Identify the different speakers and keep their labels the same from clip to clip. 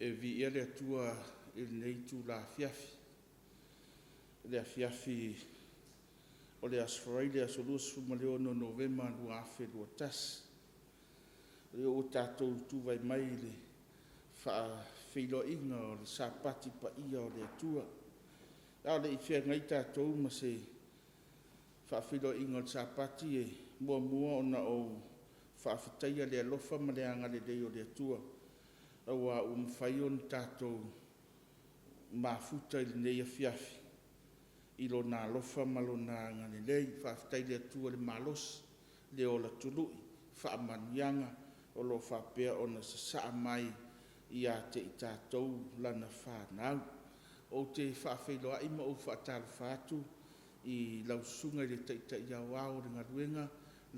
Speaker 1: e vi ia le atua i nei tu la fiafi. Le fiafi o le Australia so lua suma leo no novema lua afe lua tas. Le o tātou tu vai mai le Faafeiloaiga o le Sapati pa ia o le atua. Ao le i fia ngai tātou ma se Faafeiloaiga o le Sapati e mua ona o faafetaia le alofa ma le agalelei o le atua. Aua mawhai o ni tātou mafuta i lenei afiafi. I lo nā alofa ma lo nā agalelei faafetai le atua le malos le ola tului faamaniaga o lo faapea ona sasa'a mai ia te i tātou lana whanau. O te faafeiloai ma o faatalofa atu i lausuga i le taitai auao le galuega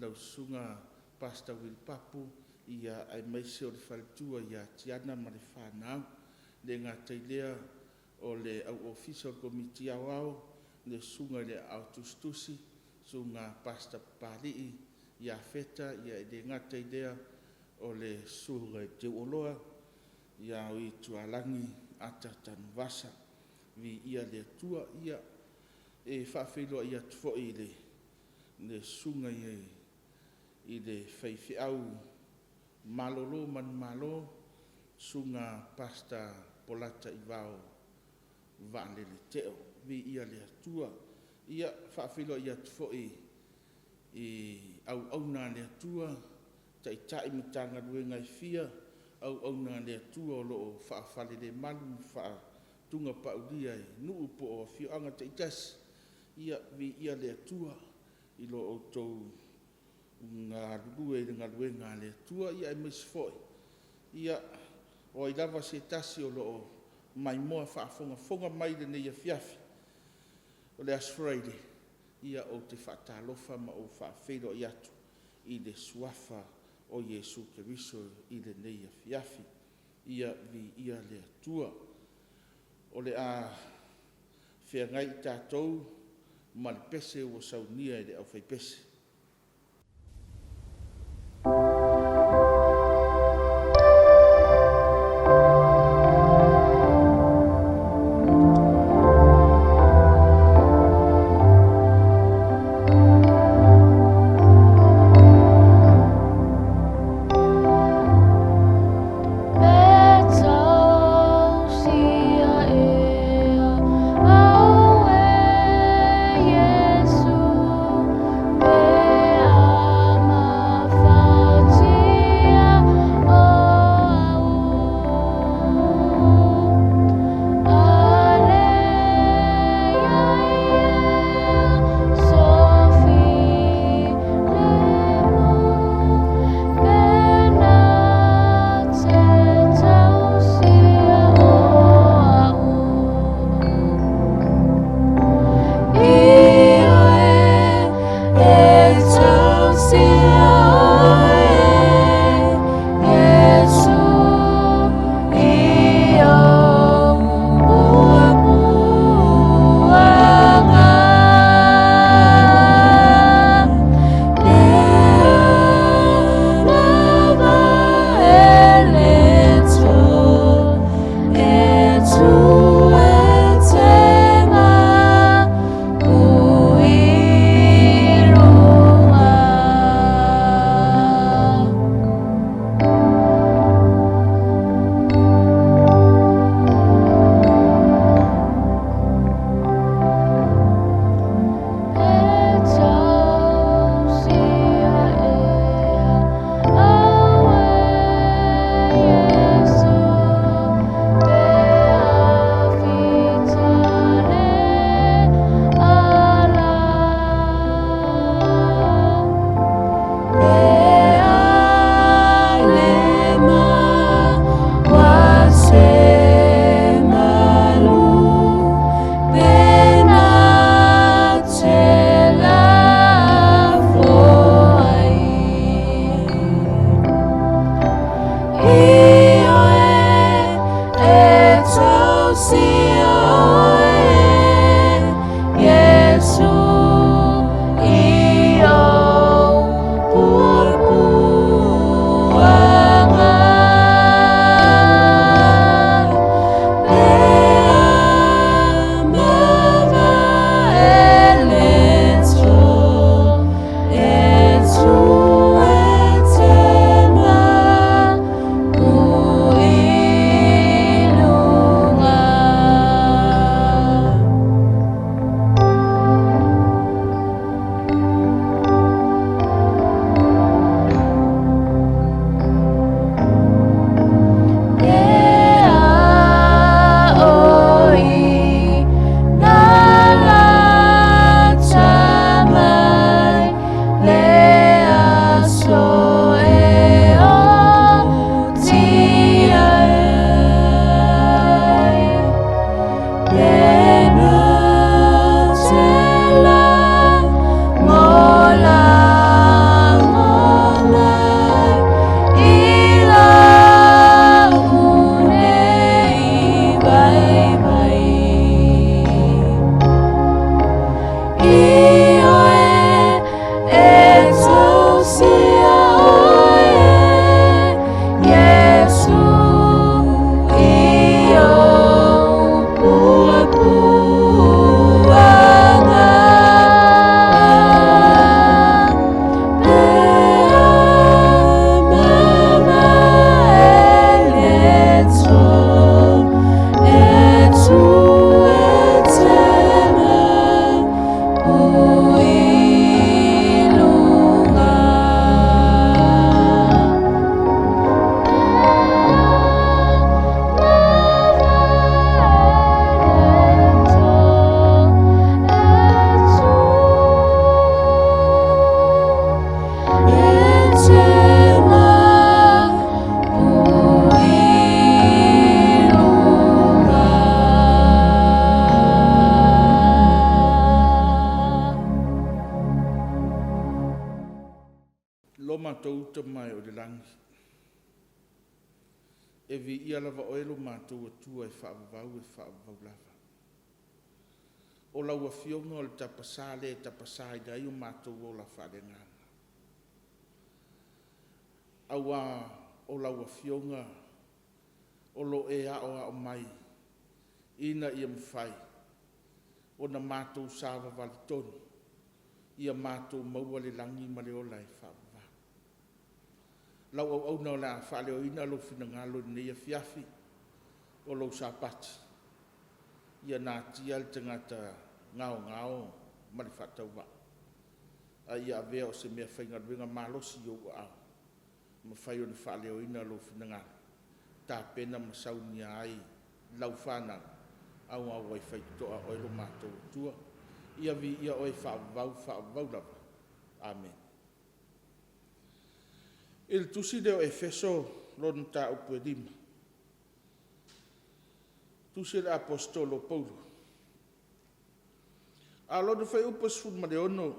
Speaker 1: lausuga Pastor Will Papu ia ai maise o le faletua ia tiana ma le whanau le ngatai lea o le au official committee auao le sunga le autustusi sunga Pastor Palii ia feta ia le ngatai lea o le sunga te oloa ia o i tualangi ata tanvasa vi ia le tua ia e whaafeiloa ia tufo i le sunga i le Faafeiloaiga malolo man malo sunga pasta polata i vao vale le teo vi ia le atua ia Faafeiloa ia tufo i au na le atua tai mitanga luenga i fia au na le atua o lo faafale le malu tunga paulia i nuu po o fioanga taitas ia vi ia le atua i lo o tou ngā rurue i ngā luenga le atua ia e misfoi ia o i lava se tasi o lo mai moa whaafonga mai le nei a fiafi o le Australia ia o te whaatalofa ma o Faafeiloa i atu i le suafa o Yesu Keriso i le nei a fiafi ia vi ia le atua o le a whiangai tātou ma le pese o saunia i le au whai pese.
Speaker 2: Yes.
Speaker 1: e vi ia lava oelo mātou atua e whaavavau e whaavavau lava. O laua fionga o le tapasā le tapasā i dai o mātou o la whaarenganga. Aua o laua fionga o lo e a o mai ina ia mwhai o na mātou sāwa valitonu ia mātou maua le langi ma le ola e whaavavau. Lau au na o la whaale o ina lo whina ngalo ni ia fiafi o lo Sapati ia nā tia le tangata ngao ma le whatau wa. A ia avea o se mea whainga ruenga malosi o au. Ma whai o ni whaale o ina lo whina ngalo. Tā pena masau ni ai lau whanang au au ai whaitoa o ilo mātou tua. Ia vi ia oi whaavau lava. Amen. Il tusi leo Efeso lon ta upu edima. Tusi le apostolo Upolu. A lona whai upa sfun ma le ono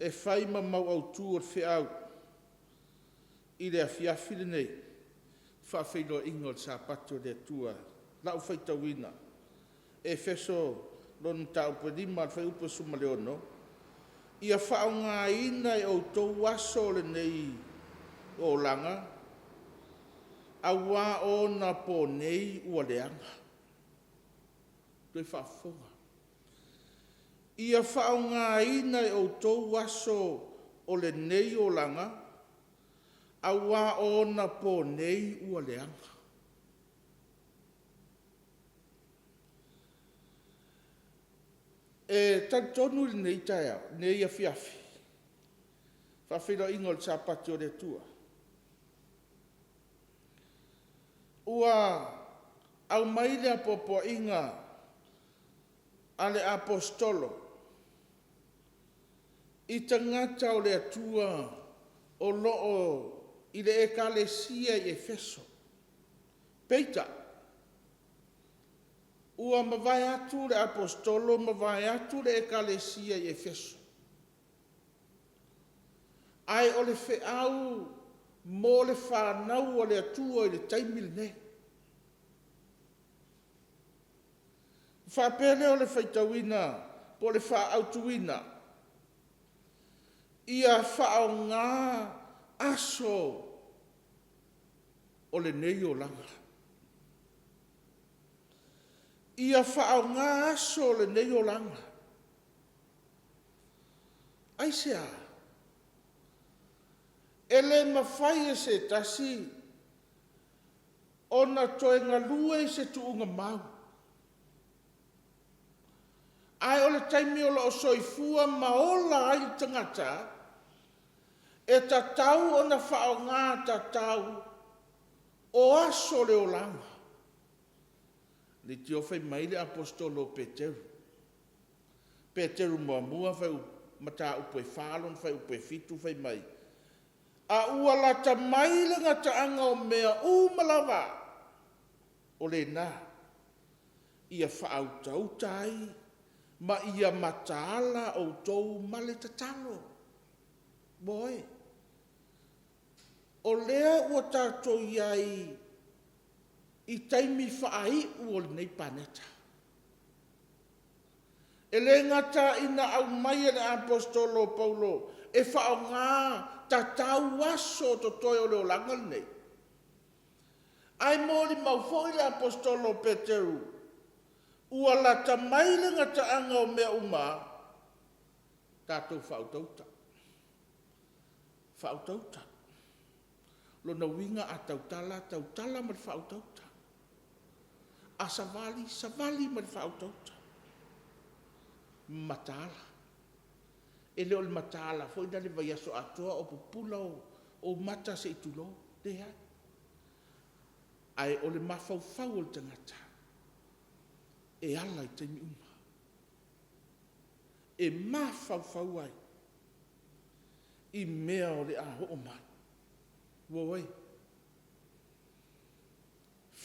Speaker 1: e whai ma mau au tu or whiau i le afiafile nei Faafeiloaiga o le Sapati o le atua lau whai tauina Efeso lon ta upu edima le whai upa sfun ma le ono ia whaonga ina e o tau aso le nei o langa a wā o na po nei ua leanga. Doi whaafonga. Ia whaonga ina e o tau aso o le nei o langa a wā o na po nei ua leanga. E tantonu le nei taia, nei a fiafi. Faafeiloaiga o le Sapati o le atua. Ua au mai le apopoaʻiga a le apostolo i tagata o le atua o loo i le ekalesia i Efeso. Peita. Ua mawai atu le apostolo, mawai atu le ekalesia i Efeso. Ai o le whiau mo le whanau o le atua i le taimile ne. Whapele o le whaitawina po le whaautuina. Ia whao ngā aso o le nei o langa. Ia whao ngā aso le nei o langa. Aisea, ele mawhai e se tasi, ona toe ngā lue se tuunga mau. Ai o le taimi o la o soifua maola ai tangata, e tatau ona whao ngā tatau o aso le o langa. Le tio fai mai le apostolo Peteru. Peteru mua fai mata upo e whalon, fai upo e fitu fai mai. A ua lata mai le ngata anga o mea umalawa. O le nā. Ia whaau tau tai, ma ia mataala o tau male tatalo. Boy. O lea ua tato iai i taimi whaai ua nei paneta. E le ngata ina au mai e le apostolo Paulo e whao ngā tatau aso to toi o leo langal nei. Ai mōli mau fōi le apostolo Peteru ua lata mai le ngata anga o mea uma tātou whautauta. Whautauta. Lona winga a tautala ma le whautauta. A savali ma le whautauta. Matala. E leo le matala, foi dale vai aso atoa o pupula o mata se itulo, te hai. Ai o le mawhauwhau o le tangata. E ala i taimi uma. E mawhauwhau ai. I mea o le aho o mai. Woi.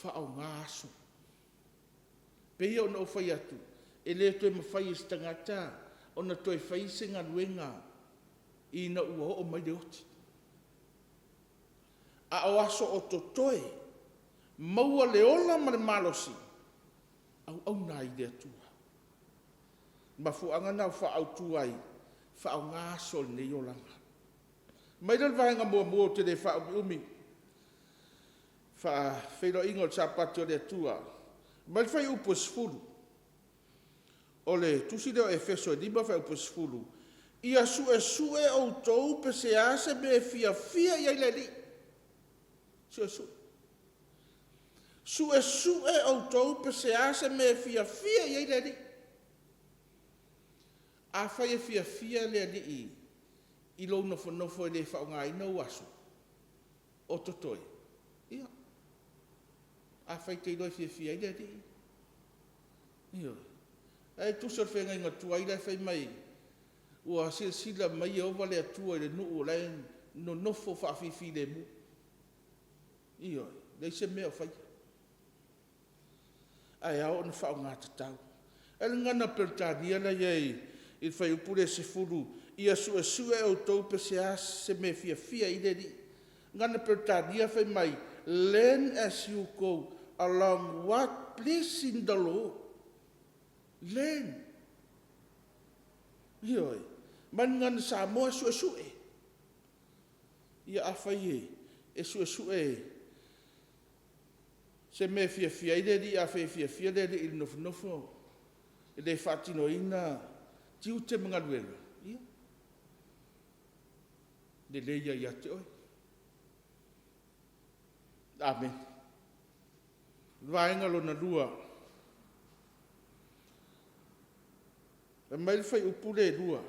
Speaker 1: Whao ngā aso. Pea o na o whai atu. E lea toi mawhai is tangata. O na toi whai se ngā ruenga. I na ua o mai de oti. A o aso o to toi. maua le ola ma le malosi au nā i le atua. Ma fuanga na whaautu ai, whaau ngā sol nei o langa. Mai ral vahenga mua te le whaau umi, Faafeiloaiga o le Sapati o le atua, ma le whai upo sefulu, o le tusi leo Efeso 5 whai upo sefulu, ia sue outou pe se ase me fia ia i le li. Sue outou pe se ase me fia ia i le li. A whai e fia le li i lo nofo e le whaungaina o asu. O totoi. Ia. A whai te iloi fia i le li. Ia. E tusa whenga inga tua i le whai mai. Ua sila mai ova le atua i le nuu le no nofo whaafifi le mu. Ia. Lei se mea whai. Ai au na whaungata tau. E ngana pertania na iei. I whai upure se furu, ia sue o tau pe se se me fia i leri. Ngana pertania whai mai, learn as you go along what pleasing the Lord. Learn. Ioi, man ngana Samoa sue. Ia a whai e sue. Se me fia i leri, a whai fia leri i nofo. I le whatino ina, tiu te mga luenga. Ia. Le leia ia te oi. Amen. Vaenga lo na lua. E mai fai upule lua.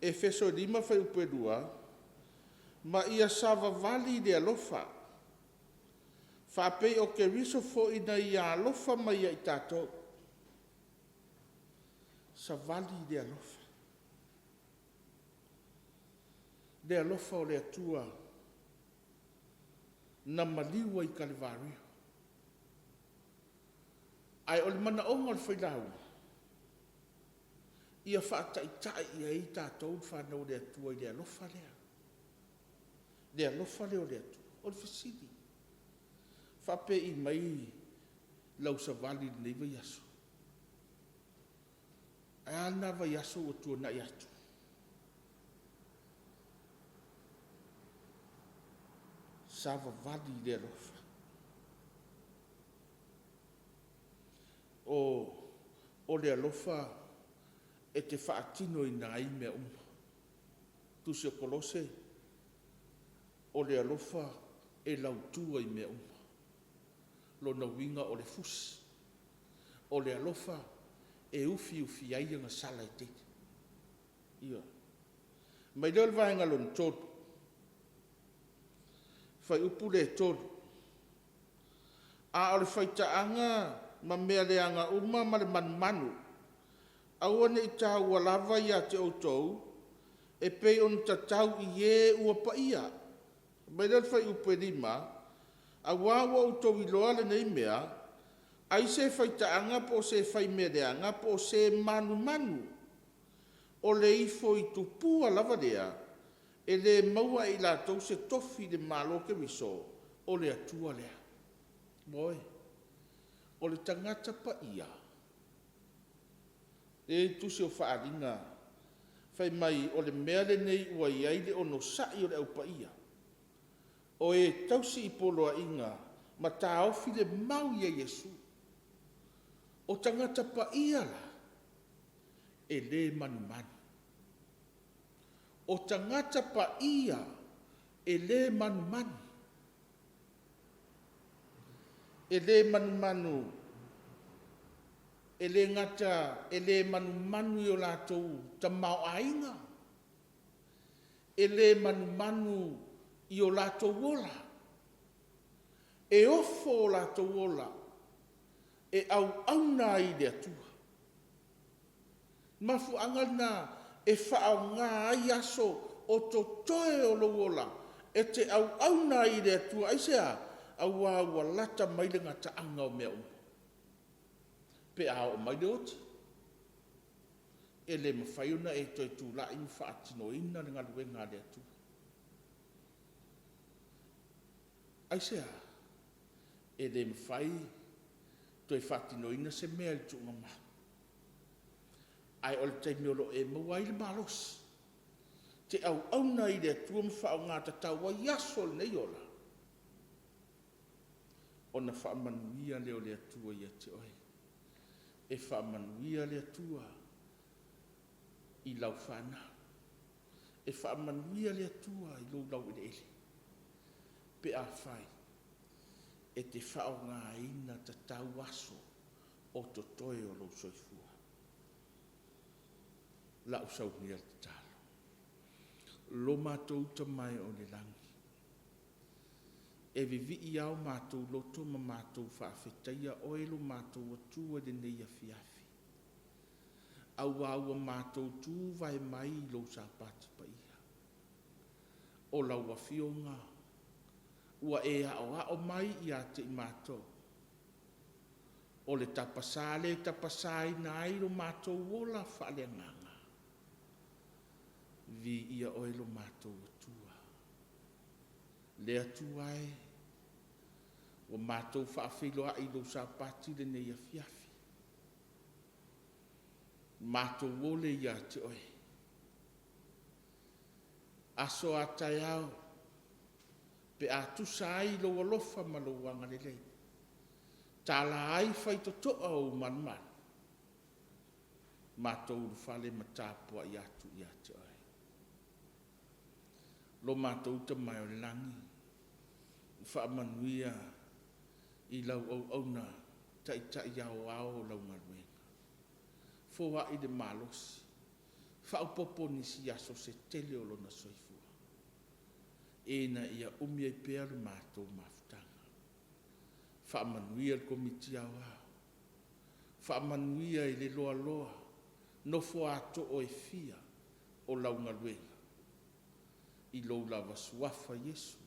Speaker 1: Efeso 5 fai upe lua. Ma ia sava vali de alofa. Faapei o ke riso fo ina ia alofa mai ia i tātou. Savali de alofa. De alofa o le atua na maliua i Kalivario. Ai o le mana onga le whailau. Ia whaataitai ia i tātou whanau le atua i le alofa lea. Le alofa leo le atua. O le whasiri. Whape i mai lau savali nei vai aso. Ana vai aso o tua na atu. Sava vali le alofa. O le alofa e te whaatino i nai mea uma. Tusi o Kolose, o le alofa e lautua i mea uma. Lo na winga o le fusi. O le alofa e ufi ai nga sala i tete. Ia. Mai leo vaenga lon tolu. Fai upule tolu. A ole fai taanga ma mea leanga uma ma le manu. Awane i taha ua lava ia te outou. E pei on tatau i e ua pa ia. Mai leo fai upe lima. A wawa outou i loa le nei mea. Ai se fai taanga po se fai mereanga po se manu. O le ifo i tupua lava lea. E le maua i la tau se tofi le malo ke miso. O le atua lea. Boy. O le tangata pa ia. E tusi o whaaringa. Fai mai o le mea le nei ua iai le ono sai o le au pa ia. O e tausi i Upoluaiga ma taofi le mau ia Yesu. O tangata pa ia la, e le manumanu. O tangata pa ia, e le manumanu. E le manumanu, e le ngata, e le manumanu i o lātou tamau ainga. E le manumanu i o lātou wola. E ofo o lātou wola. E au na i le atua. Mafu angana e whaau ngā ai aso o to toe o lo wola. E te au na i le atua. Aisea, au ua lata mai le ngata anga o mea uma. Pe a o mai le oti. E le mawhaiuna e toi tū la ingu whaatino ina ni ngā le atua. Aisea, e le mwhai toi whatinoina se mea i tunga ma. Ai o le taimi olo e mawai le malos. Te au auna i le atua mwhao ngā tatau wa yaso le nei ola. O na whaamanuia leo le atua i te oe. E whaamanuia le atua i lau whana. E whaamanuia le atua i lau i le ele. Pe a whai. E te whao ngā ina tatau aso o to toe o lau soifua. La usau ni al talo. Lo mātou ta mai o le langi. E vivi i au mātou loto ma mātou whaafetaia oe lo mātou atua le nei a fiafi. Au au a mātou tū vai mai lo Sapati pa ia. O lau a fionga. Ua e a o mai i a te i mātou. O le tapasai nai lo mātou wola whaale nganga. Vi ia oe lo mātou atua. Le atua e. O mātou Faafeiloaiga lo Sapati le nei a fiafi. Mātou wole ia te oe. Aso a tai au. Pe a tusai lo alofa ma lo wanga le lei. Tala ai fai to toa o man. Mātou ufale matapua i atu i ate oe. Lo mātou ta mai o langi. Whaamanuia i lau au na tai au au lau ngaruenga. Fōwa i de malosi. Whaupopo nisi aso se tele o lona soifua. Ena ia umia i pēr mātou mafutanga. Whaamanuia i komiti au au. Whaamanuia i le loa loa. Nofo ato o e fia o lau ngaruenga. I lo lava suafa Yesu.